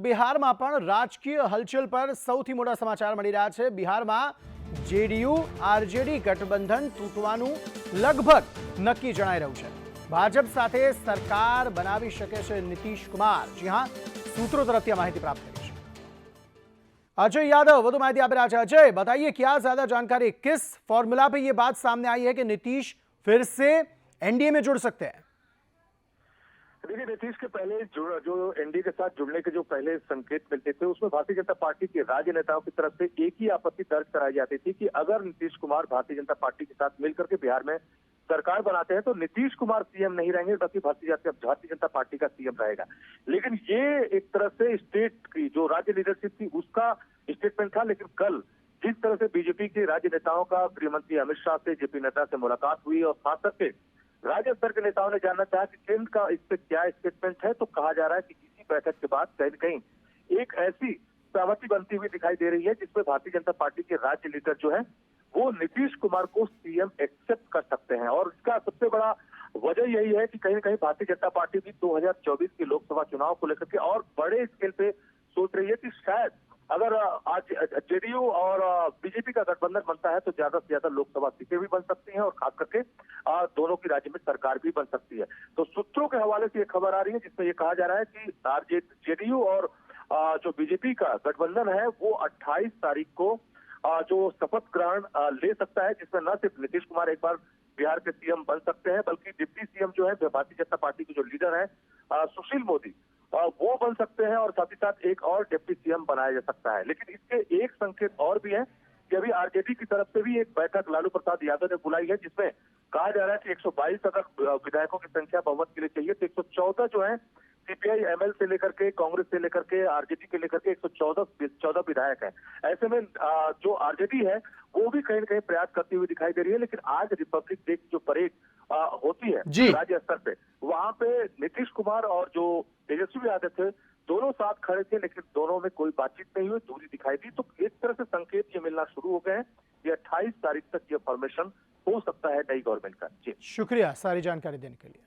બિહારમાં પણ રાજકીય હલચલ પર સૌથી મોટા સમાચાર મળી રહ્યા છે। બિહારમાં જેડીયુ આરજેડી ગઠબંધન તૂટવાનું લગભગ નક્કી જણાઈ રહ્યું છે। ભાજપ સાથે સરકાર બનાવી શકે છે નીતિશ કુમાર। જી હાं, सूत्रों तरफ से माहिती प्राप्त करी है। अजय यादव વધુ माहिती आप रहा है। अजय, बताइए क्या ज्यादा जानकारी, किस फॉर्मूला पे ये बात सामने आई है कि नीतीश फिर से एनडीए में जुड़ सकते हैं? देखिए, नीतीश के पहले जो एनडीए के साथ जुड़ने के जो पहले संकेत मिलते थे, उसमें भारतीय जनता पार्टी के राज्य नेताओं की तरफ से एक ही आपत्ति दर्ज कराई जाती थी कि अगर नीतीश कुमार भारतीय जनता पार्टी के साथ मिलकर के बिहार में सरकार बनाते हैं तो नीतीश कुमार सीएम नहीं रहेंगे, बल्कि भारतीय जनता पार्टी का सीएम रहेगा। लेकिन ये एक तरह से स्टेट की जो राज्य लीडरशिप थी उसका स्टेटमेंट था। लेकिन कल जिस तरह से बीजेपी के राज्य नेताओं का गृह मंत्री अमित शाह से जेपी नड्डा से मुलाकात हुई और खास करके राज्य स्तर के नेताओं ने जानना चाहा कि केंद्र का इस पे क्या स्टेटमेंट है, तो कहा जा रहा है कि इसी बैठक के बाद कहीं न कहीं एक ऐसी सहमति बनती हुई दिखाई दे रही है जिसमें भारतीय जनता पार्टी के राज्य लीडर जो है वो नीतीश कुमार को सीएम एक्सेप्ट कर सकते हैं। और इसका सबसे बड़ा वजह यही है कि कहीं न कहीं भारतीय जनता पार्टी भी 2024 के लोकसभा चुनाव को लेकर के और बड़े स्केल पे सोच रही है कि शायद अगर आज जेडीयू और बीजेपी का गठबंधन बनता है तो ज्यादा से ज्यादा लोकसभा सीटें भी बन सकती हैं और खास करके दोनों की राज्य में सरकार भी बन सकती है। तो सूत्रों के हवाले से ये खबर आ रही है जिसमें ये कहा जा रहा है कि जेडीयू और जो बीजेपी का गठबंधन है वो 28 तारीख को जो शपथ ग्रहण ले सकता है, जिसमें न सिर्फ नीतीश कुमार एक बार बिहार के सीएम बन सकते हैं बल्कि डिप्टी सीएम जो है भारतीय जनता पार्टी के जो लीडर है सुशील मोदी वो बन सकते हैं और साथ ही साथ एक और डिप्टी सीएम बनाया जा सकता है। लेकिन इसके एक संकेत और भी है कि अभी आरजेडी की तरफ से भी एक बैठक लालू प्रसाद यादव ने बुलाई है जिसमें कहा जा रहा है कि 122 अगर विधायकों की संख्या बहुमत के लिए चाहिए तो 114 जो है सीपीआई एमएल से लेकर के कांग्रेस से लेकर के आरजेडी के लेकर के 114 विधायक हैं। ऐसे में जो आरजेडी है वो भी कहीं न कहीं प्रयास करती हुई दिखाई दे रही है। लेकिन आज रिपब्लिक डे की जो परेड होती है राज्य स्तर पे, वहां पे नीतीश कुमार और जो तेजस्वी यादव थे दोनों साथ खड़े थे, लेकिन दोनों में कोई बातचीत नहीं हुई, दूरी दिखाई दी। तो एक तरह से संकेत ये मिलना शुरू हो गए हैं कि 28 तारीख तक ये फॉर्मेशन हो सकता है नई गवर्नमेंट का। जी शुक्रिया सारी जानकारी देने के लिए।